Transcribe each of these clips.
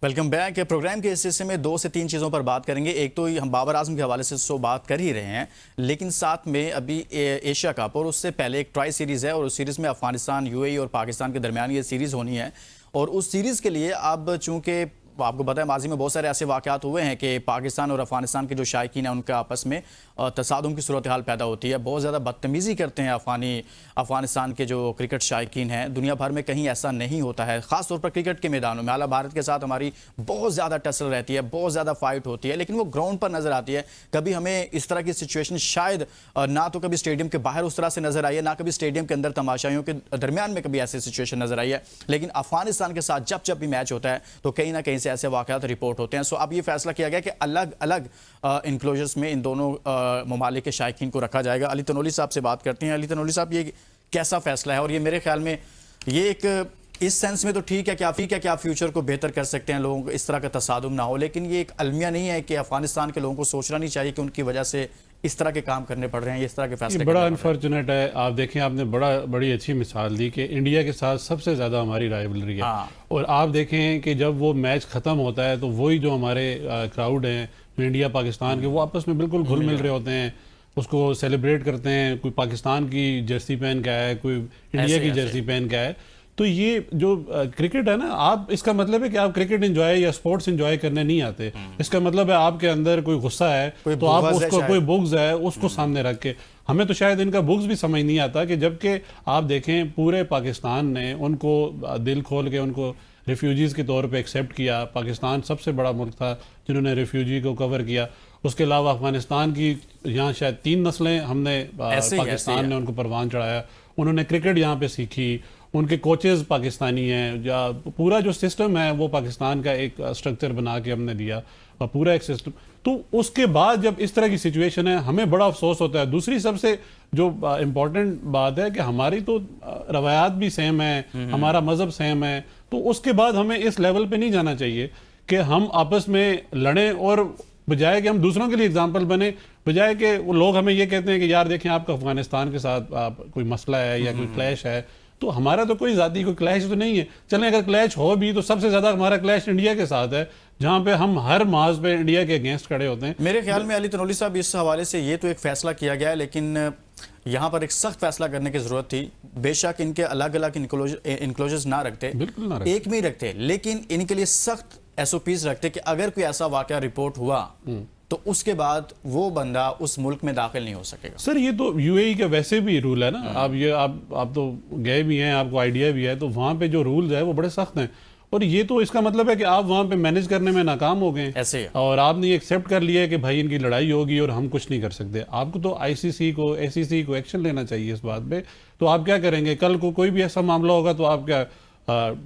Welcome back. Programme के इस हिस्से में 2 से 3 चीज़ों पर बात करेंगे। एक तो हम बाबर आजम के हवाले से सो बात कर ही रहे हैं, लेकिन साथ में अभी एशिया कप और उससे पहले एक ट्राई सीरीज़ है और उस सीरीज़ में अफगानिस्तान, यूएई और पाकिस्तान के दरमियान ये सीरीज़ होनी है। और उस सीरीज़ के लिए अब चूँकि आपको पता है माजी में बहुत सारे ऐसे वाक़यात हुए हैं कि पाकिस्तान और अफगानिस्तान के जो शायकीन हैं उनके आपस में तसादुम की सूरत हाल पैदा होती है। बहुत ज़्यादा बदतमीज़ी करते हैं अफगानिस्तान के जो क्रिकेट शायकीन हैं। दुनिया भर में कहीं ऐसा नहीं होता है, ख़ास तौर पर क्रिकेट के मैदानों में। हालांकि भारत के साथ हमारी बहुत ज़्यादा टसल रहती है, बहुत ज़्यादा फाइट होती है, लेकिन वो ग्राउंड पर नज़र आती है। कभी हमें इस तरह की सिचुएशन शायद ना तो कभी स्टेडियम के बाहर उस तरह से नज़र आई है, ना कभी स्टेडियम के अंदर तमाशाइयों के दरमियान में कभी ऐसी सिचुएशन नज़र आई है। लेकिन अफगानिस्तान के साथ जब भी मैच होता है तो कहीं ना कहीं से ऐसे वाक़यात रिपोर्ट होते हैं। सो अब ये फैसला किया गया कि अलग अलग इनक्लोजर्स में इन दोनों ममालिक के शायकीन को रखा जाएगा। अली तनोली साहब से बात करते हैं। अली तनोली साहब, ये कैसा फैसला है? और ये मेरे ख्याल में ये एक इस सेंस में तो ठीक है कि आप फ्यूचर को बेहतर कर सकते हैं, लोगों को इस तरह का तसादुम ना हो, लेकिन ये एक अलमिया नहीं है कि अफगानिस्तान के लोगों को सोचना नहीं चाहिए कि उनकी वजह से इस तरह के काम करने पड़ रहे हैं, इस तरह के फैसले बड़ा अनफॉर्चुनेट है। आप देखें, आपने बड़ी अच्छी मिसाल दी कि इंडिया के साथ सबसे ज़्यादा हमारी राइवलरी है। और आप देखें कि जब वो मैच ख़त्म होता है तो वही जो हमारे क्राउड हैं जो इंडिया पाकिस्तान के, वो आपस में बिल्कुल घुल मिल रहे होते हैं, उसको सेलिब्रेट करते हैं। कोई पाकिस्तान की जर्सी पहन के आया है, कोई इंडिया की जर्सी पहन के आया है। तो ये जो क्रिकेट है ना, आप इसका मतलब है कि आप क्रिकेट एंजॉय या स्पोर्ट्स एंजॉय करने नहीं आते। इसका मतलब है आपके अंदर कोई गुस्सा है, तो आप उसको, कोई बुग्ज है, उसको सामने रख के। हमें तो शायद इनका बुग्ज भी समझ नहीं आता कि जबकि आप देखें पूरे पाकिस्तान ने उनको दिल खोल के उनको रिफ्यूजीज़ के तौर पे एक्सेप्ट किया। पाकिस्तान सबसे बड़ा मुल्क था जिन्होंने रिफ्यूजी को कवर किया। उसके अलावा अफगानिस्तान की यहाँ शायद 3 नस्लें हमने पाकिस्तान ने उनको परवान चढ़ाया। उन्होंने क्रिकेट यहाँ पे सीखी, उनके कोचेज़ पाकिस्तानी हैं, या पूरा जो सिस्टम है वो पाकिस्तान का एक स्ट्रक्चर बना के हमने दिया, और पूरा एक सिस्टम। तो उसके बाद जब इस तरह की सिचुएशन है, हमें बड़ा अफसोस होता है। दूसरी सबसे जो इम्पोर्टेंट बात है कि हमारी तो रवायात भी सेम है, हमारा मज़हब सेम है। तो उसके बाद हमें इस लेवल पे नहीं जाना चाहिए कि हम आपस में लड़ें, और बजाय कि हम दूसरों के लिए एग्जाम्पल बने, बजाय कि वो लोग हमें ये कहते हैं कि यार देखें आपका अफगानिस्तान के साथ कोई मसला है या कोई क्लैश है। तो हमारा तो कोई ज़ाती कोई क्लैश तो नहीं है। चलें, अगर क्लैश हो भी तो सबसे ज़्यादा हमारा क्लैश इंडिया के साथ है, जहाँ पे हम हर माज पे इंडिया के अगेंस्ट खड़े होते हैं। मेरे ख्याल में अली तनोली साहब, इस हवाले से ये तो एक फैसला किया गया है, लेकिन यहाँ पर एक सख्त फैसला करने की जरूरत थी। बेशक इनके अलग अलग इनक्लोजर्स ना रखते, बिल्कुल ना रखते, एक में ही रखते, लेकिन इनके लिए सख्त SOPs रखते कि अगर कोई ऐसा वाकया रिपोर्ट हुआ तो उसके बाद वो बंदा उस मुल्क में दाखिल नहीं हो सकेगा। सर, ये तो UAE का वैसे भी रूल है ना। आप तो गए भी हैं, आपको आइडिया भी है। तो वहाँ पे जो रूल्स है वो बड़े सख्त हैं, और ये तो इसका मतलब है कि आप वहाँ पे मैनेज करने में नाकाम हो गए ऐसे, और आपने ये एक्सेप्ट कर लिया कि भाई इनकी लड़ाई होगी और हम कुछ नहीं कर सकते। आपको तो ICC को, SEC को एक्शन लेना चाहिए इस बात पे। तो आप क्या करेंगे? कल को कोई भी ऐसा मामला होगा तो आप क्या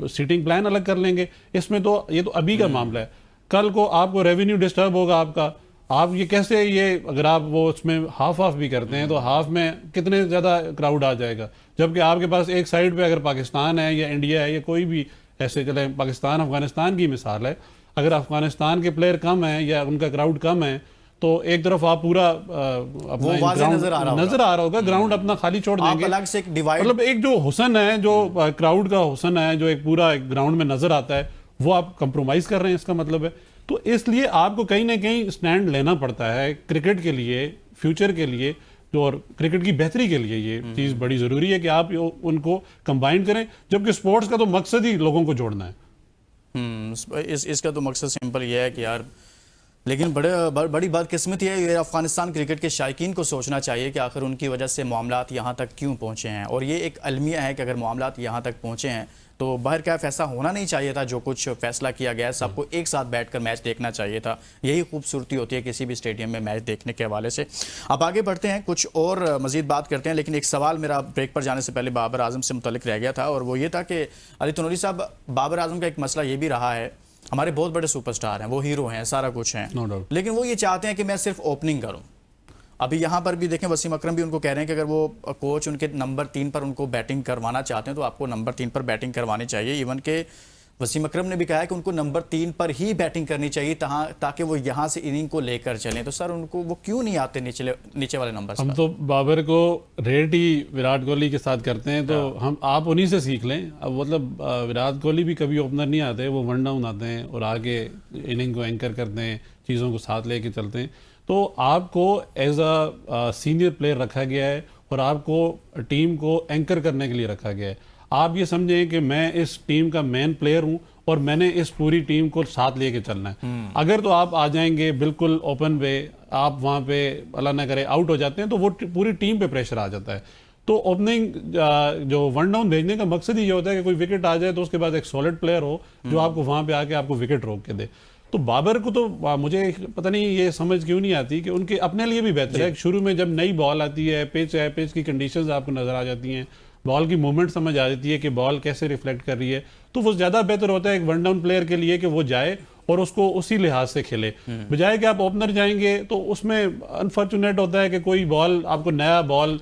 सीटिंग प्लान अलग कर लेंगे? इसमें तो ये तो अभी का मामला है। कल को आपको रेवेन्यू डिस्टर्ब होगा आपका, आप ये कैसे, ये अगर आप वो उसमें हाफ भी करते हैं तो हाफ में कितने ज़्यादा क्राउड आ जाएगा। जबकि आपके पास एक साइड पे अगर पाकिस्तान है या इंडिया है या कोई भी, ऐसे चले पाकिस्तान अफगानिस्तान की मिसाल है, अगर अफगानिस्तान के प्लेयर कम हैं या उनका क्राउड कम है तो एक तरफ आप पूरा अपना नजर आ रहा होगा, ग्राउंड अपना खाली छोड़ देंगे। अलग से एक डिवाइड, मतलब एक जो हुसन है, जो क्राउड का हुसन है, जो एक पूरा ग्राउंड में नजर आता है, वो आप कंप्रोमाइज कर रहे हैं, इसका मतलब है। तो इसलिए आपको कहीं ना कहीं स्टैंड लेना पड़ता है क्रिकेट के लिए, फ्यूचर के लिए, जो और क्रिकेट की बेहतरी के लिए ये चीज़ बड़ी ज़रूरी है कि आप उनको कंबाइन करें। जबकि स्पोर्ट्स का तो मकसद ही लोगों को जोड़ना है। इसका तो मकसद सिंपल ये है कि यार, लेकिन बड़ी बदकिस्मती है ये अफगानिस्तान क्रिकेट के शायकीन को सोचना चाहिए कि आखिर उनकी वजह से मामलात यहाँ तक क्यों पहुँचे हैं। और ये एक अलमिया है कि अगर मामलात यहाँ तक पहुँचे हैं तो बाहर क्या ऐसा होना नहीं चाहिए था। जो कुछ फैसला किया गया है, सबको एक साथ बैठकर मैच देखना चाहिए था। यही खूबसूरती होती है किसी भी स्टेडियम में मैच देखने के हवाले से। अब आगे बढ़ते हैं, कुछ और मजीद बात करते हैं, लेकिन एक सवाल मेरा ब्रेक पर जाने से पहले बाबर आजम से मुतल्लिक रह गया था, और वो ये था कि अली तनोली साहब, बाबर आजम का एक मसला ये भी रहा है, हमारे बहुत बड़े सुपरस्टार हैं, वो हीरो हैं, सारा कुछ हैं, लेकिन वो ये चाहते हैं कि मैं सिर्फ ओपनिंग करूँ। अभी यहाँ पर भी देखें, वसीम अकरम भी उनको कह रहे हैं कि अगर वो कोच उनके नंबर 3 पर उनको बैटिंग करवाना चाहते हैं तो आपको नंबर 3 पर बैटिंग करवानी चाहिए। इवन के वसीम अकरम ने भी कहा है कि उनको नंबर 3 पर ही बैटिंग करनी चाहिए ताकि वो यहाँ से इनिंग को लेकर चलें। तो सर उनको वो क्यों नहीं आते नीचे वाले नंबर? हम तो बाबर को रेट ही विराट कोहली के साथ करते हैं, तो आप उन्हीं से सीख लें। अब मतलब विराट कोहली भी कभी ओपनर नहीं आते, वो वन डाउन आते हैं और आगे इनिंग को एंकर करते हैं, चीज़ों को साथ लेके चलते हैं। तो आपको एज अ सीनियर प्लेयर रखा गया है और आपको टीम को एंकर करने के लिए रखा गया है। आप ये समझें कि मैं इस टीम का मेन प्लेयर हूं और मैंने इस पूरी टीम को साथ लेके चलना है। अगर तो आप आ जाएंगे बिल्कुल ओपन पे, आप वहां पे अल्लाह ना करे आउट हो जाते हैं, तो वो पूरी टीम पे प्रेशर आ जाता है। तो ओपनिंग जो वन डाउन भेजने का मकसद ही ये होता है कि कोई विकेट आ जाए तो उसके बाद एक सॉलिड प्लेयर हो जो आपको वहां पे आके आपको विकेट रोक के दे। तो बाबर को तो मुझे पता नहीं ये समझ क्यों नहीं आती कि उनके अपने लिए भी बेहतर है। शुरू में जब नई बॉल आती है, पिच की कंडीशंस आपको नजर आ जाती हैं, बॉल की मूवमेंट समझ आ जाती है कि बॉल कैसे रिफ्लेक्ट कर रही है, तो वो ज़्यादा बेहतर होता है एक वन डाउन प्लेयर के लिए कि वो जाए और उसको उसी लिहाज से खेले, बजाय कि आप ओपनर जाएंगे तो उसमें अनफॉर्चुनेट होता है कि कोई बॉल आपको नया बॉल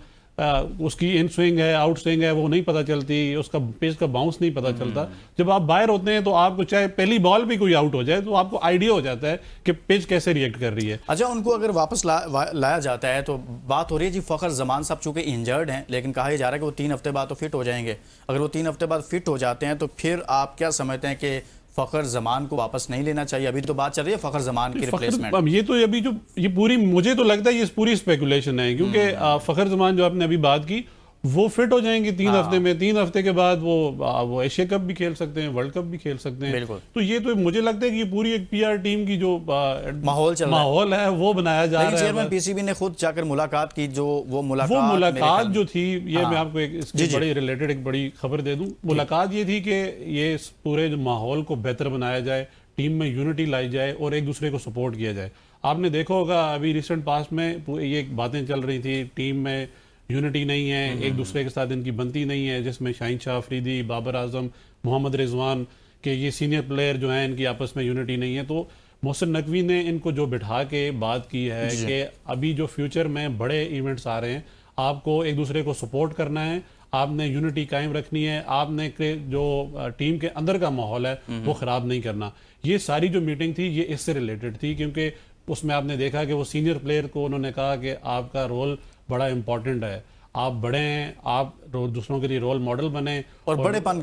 उसकी इन स्विंग है, आउट स्विंग है, वो नहीं पता चलती, उसका पेस का बाउंस नहीं पता चलता। जब आप बाहर होते हैं तो आपको चाहे पहली बॉल भी कोई आउट हो जाए तो आपको आइडिया हो जाता है कि पिच कैसे रिएक्ट कर रही है। अच्छा, उनको अगर वापस लाया जाता है तो बात हो रही है जी फ़खर जमान साहब चूंकि इंजर्ड हैं, लेकिन कहा जा रहा है कि वो 3 हफ्ते बाद तो फिट हो जाएंगे। अगर वो 3 हफ्ते बाद फिट हो जाते हैं तो फिर आप क्या समझते हैं कि फ़खर जमान को वापस नहीं लेना चाहिए? अभी तो बात चल रही है फ़खर जमान की रिप्लेसमेंट। ये तो अभी जो ये पूरी, मुझे तो लगता है ये पूरी स्पेकुलेशन है, क्योंकि फ़खर जमान जो आपने अभी बात की वो फिट हो जाएंगे 3 हफ्ते में। 3 हफ्ते के बाद वो एशिया कप भी खेल सकते हैं, वर्ल्ड कप भी खेल सकते हैं। तो ये तो मुझे लगता है कि ये पूरी एक पीआर टीम की जो माहौल है वो बनाया जा रहा है। चेयरमैन पीसीबी ने खुद जाकर मुलाकात की, जो वो मुलाकात जो थी, ये मैं आपको इसकी बड़ी रिलेटेड एक बड़ी खबर दे दूं। मुलाकात ये थी कि ये पूरे जो माहौल को बेहतर बनाया जाए, टीम में यूनिटी लाई जाए और एक दूसरे को सपोर्ट किया जाए। आपने देखा होगा अभी रिसेंट पास्ट में ये बातें चल रही थी, टीम में यूनिटी नहीं है, एक दूसरे के साथ इनकी बनती नहीं है, जिसमें शाहीन शाह अफरीदी, बाबर आजम, मोहम्मद रिजवान के ये सीनियर प्लेयर जो हैं, इनकी आपस में यूनिटी नहीं है। तो मोहसिन नकवी ने इनको जो बिठा के बात की है कि अभी जो फ्यूचर में बड़े इवेंट्स आ रहे हैं, आपको एक दूसरे को सपोर्ट करना है, आपने यूनिटी कायम रखनी है, आपने जो टीम के अंदर का माहौल है वो ख़राब नहीं करना। ये सारी जो मीटिंग थी ये इससे रिलेटेड थी, क्योंकि उसमें आपने देखा कि वो सीनियर प्लेयर को उन्होंने कहा कि आपका रोल बड़ा इंपॉर्टेंट है, आप बड़े हैं, आप दूसरों के लिए रोल मॉडल बने और बड़ेपन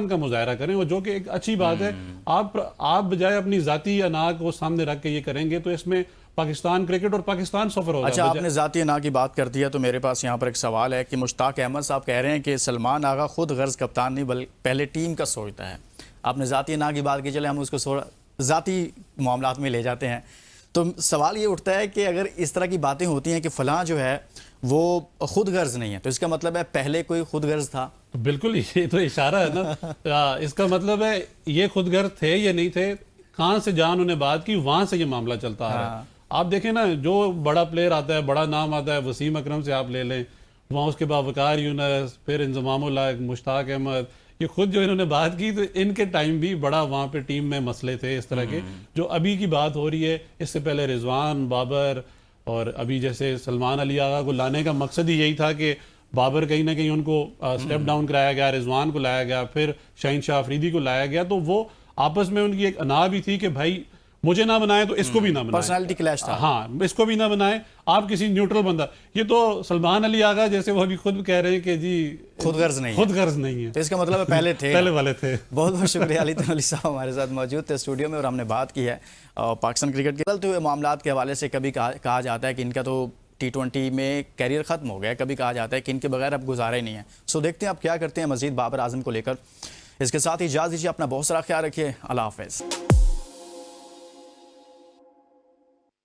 का मुजाहरा करें, और जो कि एक अच्छी बात है। आप बजाय अपनी जाती अना को सामने रख के ये करेंगे तो इसमें पाकिस्तान क्रिकेट और पाकिस्तान सफर होगा। अच्छा, आपने जाती अना की बात कर दी है तो मेरे पास यहाँ पर एक सवाल है कि मुश्ताक अहमद साहब कह रहे हैं कि सलमान आगा खुद गर्ज कप्तान नहीं बल्कि पहले टीम का सोचता है। आपने जाती अना की बात की, चले हम उसको जाती मामलात में ले जाते हैं, तो सवाल ये उठता है कि अगर इस तरह की बातें होती हैं कि फलां जो है वो खुद गर्ज नहीं है, तो इसका मतलब है पहले कोई खुद गर्ज था। तो बिल्कुल ये तो इशारा है ना इसका मतलब है ये खुद गर्ज थे या नहीं थे, कहाँ से जहाँ उन्होंने बात की वहां से ये मामला चलता आ रहा है। आप देखें ना, जो बड़ा प्लेयर आता है, बड़ा नाम आता है, वसीम अकरम से आप ले लें, वहाँ उसके बाद वकार यूनस, फिर इंजमाम उल हक, मुश्ताक अहमद, ये खुद जो इन्होंने बात की तो इनके टाइम भी बड़ा वहाँ पे टीम में मसले थे इस तरह के। जो अभी की बात हो रही है, इससे पहले रिजवान, बाबर और अभी जैसे सलमान अली आगा को लाने का मकसद ही यही था कि बाबर कहीं ना कहीं उनको स्टेप डाउन कराया गया, रिजवान को लाया गया, फिर शाहीन शाह अफरीदी को लाया गया। तो वो आपस में उनकी एक अना भी थी कि भाई मुझे ना बनाए तो इसको भी ना बनाए, पर्सनालिटी क्लैश था। हाँ, इसको भी ना बनाए, आप किसी न्यूट्रल बंदा। ये तो सलमान अली आगा जैसे वो अभी खुद कह रहे हैं कि जी खुद गर्ज नहीं है, तो इसका मतलब पहले थे पहले वाले थे। बहुत बहुत शुक्रिया अली तनवली साहब हमारे साथ मौजूद थे स्टूडियो में और हमने बात की है पाकिस्तान क्रिकेट के बदलते हुए मामलात के हवाले से। कभी कहा जाता है कि इनका तो T20 में कैरियर ख़त्म हो गया, कभी कहा जाता है कि इनके बगैर अब गुजारा ही नहीं है। सो देखते हैं आप क्या करते हैं मज़ीद बाबर आजम को लेकर। इसके साथ ही इजाज़त दीजिए, अपना बहुत सारा ख्याल रखिए, अल्लाह हाफ़िज़।